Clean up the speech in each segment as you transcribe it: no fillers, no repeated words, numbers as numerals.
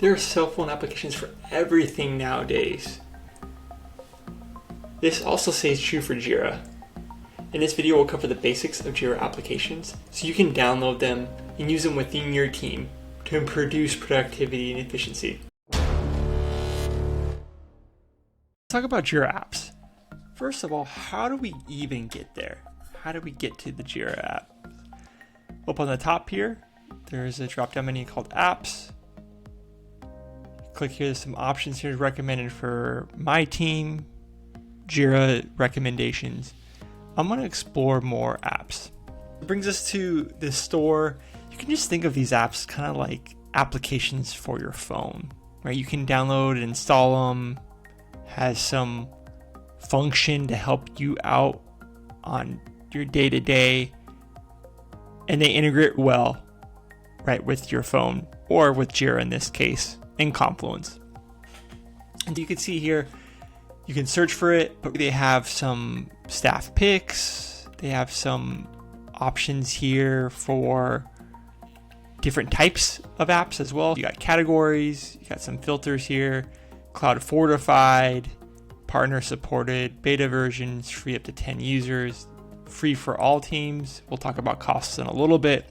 There are cell phone applications for everything nowadays. This also stays true for Jira. In this video, we'll cover the basics of Jira applications so you can download them and use them within your team to improve productivity and efficiency. Let's talk about Jira apps. First of all, how do we even get there? How do we get to the Jira app? Up on the top here, there's a drop-down menu called Apps. Click here, there's some options here recommended for my team, Jira recommendations. I'm going to explore more apps. It brings us to the store. You can just think of these apps kind of like applications for your phone, right? You can download and install them, has some function to help you out on your day-to-day, and they integrate well, right, with your phone or with Jira in this case, in Confluence. And you can see here, you can search for it, but they have some staff picks. They have some options here for different types of apps as well. You got categories, you got some filters here, cloud fortified, partner supported, beta versions, free up to 10 users, free for all teams. We'll talk about costs in a little bit.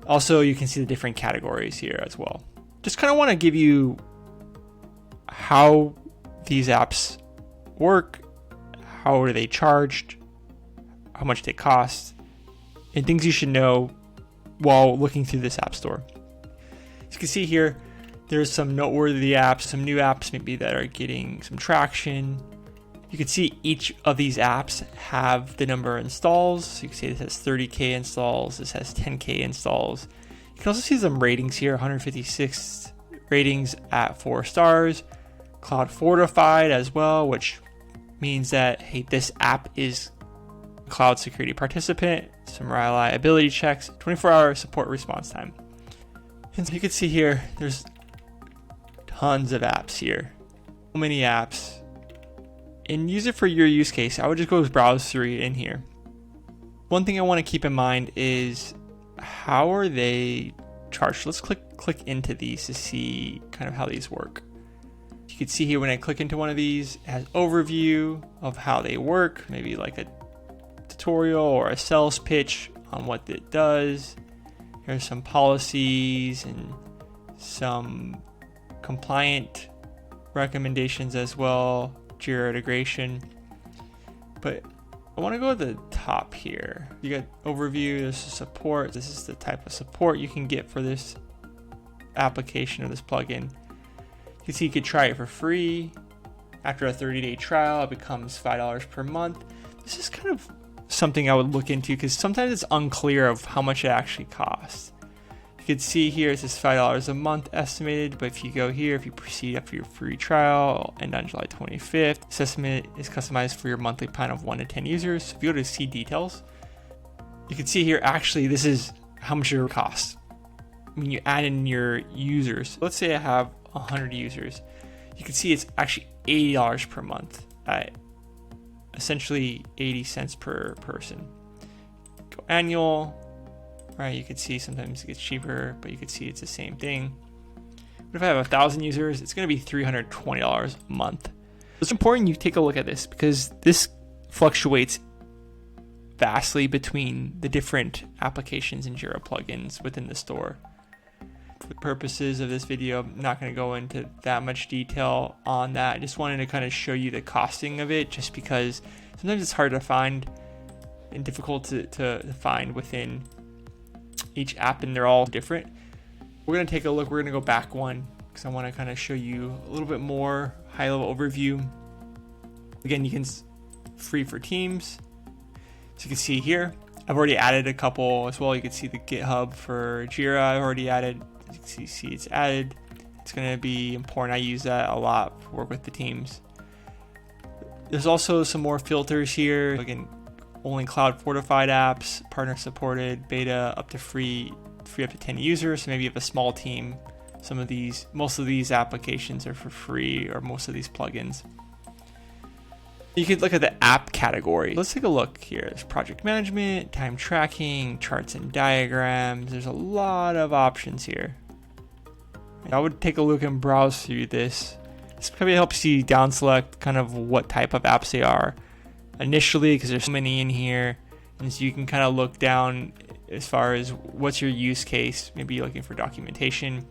Also, you can see the different categories here as well. Just kind of want to give you how these apps work, how are they charged, how much they cost, and things you should know while looking through this app store. As you can see here, there's some noteworthy apps, some new apps maybe that are getting some traction. You can see each of these apps have the number of installs. So you can see this has 30K installs, this has 10K installs. You can also see some ratings here, 156 ratings at 4 stars. Cloud fortified as well, which means that, hey, this app is cloud security participant, some reliability checks, 24-hour support response time. And so you can see here, there's tons of apps here. So many apps. And use it for your use case. I would just go browse through in here. One thing I want to keep in mind is how are they charged? Let's click into these to see kind of how these work. You can see here when I click into one of these, it has overview of how they work, maybe like a tutorial or a sales pitch on what it does. Here's some policies and some compliant recommendations as well, Jira integration. But I want to go to the top here. You got overview, this is support. This is the type of support you can get for this application or this plugin. You can see you could try it for free. After a 30-day trial, it becomes $5 per month. This is kind of something I would look into because sometimes it's unclear of how much it actually costs. You can see here it says $5 a month estimated, but if you go here, if you proceed after your free trial, it'll end on July 25th. This estimate is customized for your monthly plan of 1 to 10 users. So if you go to see details, you can see here actually this is how much it costs when you add in your users. Let's say I have 100 users. You can see it's actually $80 per month at essentially 80 cents per person. Go annual. Right, you can see sometimes it gets cheaper, but you can see it's the same thing. But if I have 1,000 users, it's going to be $320 a month. It's important you take a look at this because this fluctuates vastly between the different applications and Jira plugins within the store. For the purposes of this video, I'm not going to go into that much detail on that. I just wanted to kind of show you the costing of it just because sometimes it's hard to find and difficult to find within each app, and they're all different. We're going to take a look. We're going to go back one because I want to kind of show you a little bit more high-level overview. Again, you can free for teams. So you can see here, I've already added a couple as well. You can see the GitHub for Jira I've already added. You can see it's added. It's going to be important. I use that a lot to work with the teams. There's also some more filters here. Again, only cloud fortified apps, partner supported, beta up to free up to 10 users. So maybe you have a small team. Most of these applications are for free, or most of these plugins. You could look at the app category. Let's take a look here. There's project management, time tracking, charts and diagrams. There's a lot of options here. I would take a look and browse through this. This probably helps you down select kind of what type of apps they are initially, because there's so many in here. And so you can kind of look down as far as what's your use case. Maybe you're looking for documentation.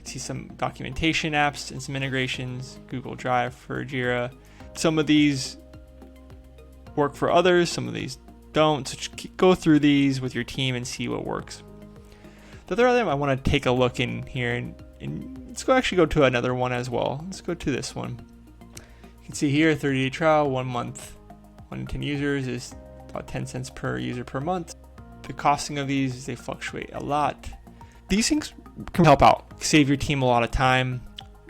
See some documentation apps and some integrations, Google Drive for Jira. Some of these work for others, some of these don't. So just go through these with your team and see what works. The other item I want to take a look in here, and let's actually go to another one as well. Let's go to this one. You can see here 30-day trial, 1 month, 1 to 10 users is about 10 cents per user per month. The costing of these, they fluctuate a lot. These things can help out, save your team a lot of time.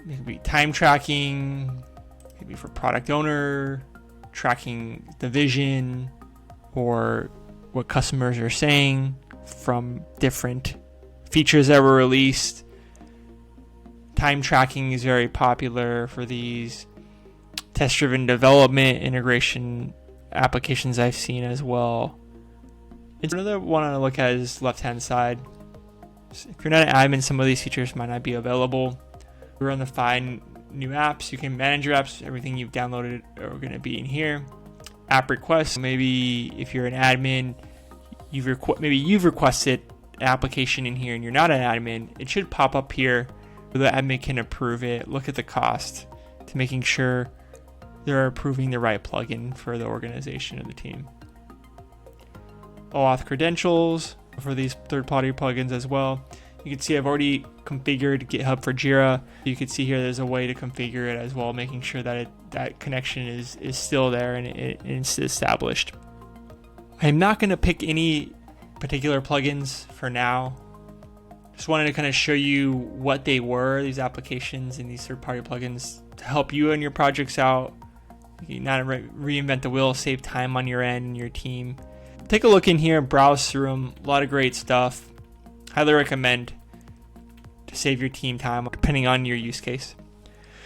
Maybe time tracking, maybe for product owner, tracking the vision or what customers are saying from different features that were released. Time tracking is very popular for these. Test-driven development, integration applications I've seen as well. It's another one I look at is left-hand side. If you're not an admin, some of these features might not be available. We're on the find new apps. You can manage your apps. Everything you've downloaded are going to be in here. App requests. Maybe if you're an admin, you've requested an application in here and you're not an admin, it should pop up here where the admin can approve it. Look at the cost to making sure they're approving the right plugin for the organization of the team. OAuth credentials for these third-party plugins as well. You can see I've already configured GitHub for Jira. You can see here there's a way to configure it as well, making sure that that connection is still there and it's established. I'm not going to pick any particular plugins for now. Just wanted to kind of show you what they were, these applications and these third-party plugins, to help you and your projects out. You not reinvent the wheel, save time on your end and your team. Take a look in here, browse through them. A lot of great stuff. Highly recommend to save your team time depending on your use case.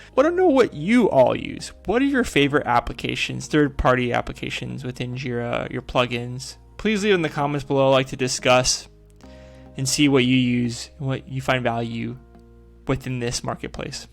I want to know what you all use. What are your favorite applications, third-party applications within Jira, your plugins? Please leave in the comments below. I'd like to discuss and see what you use and what you find value within this marketplace.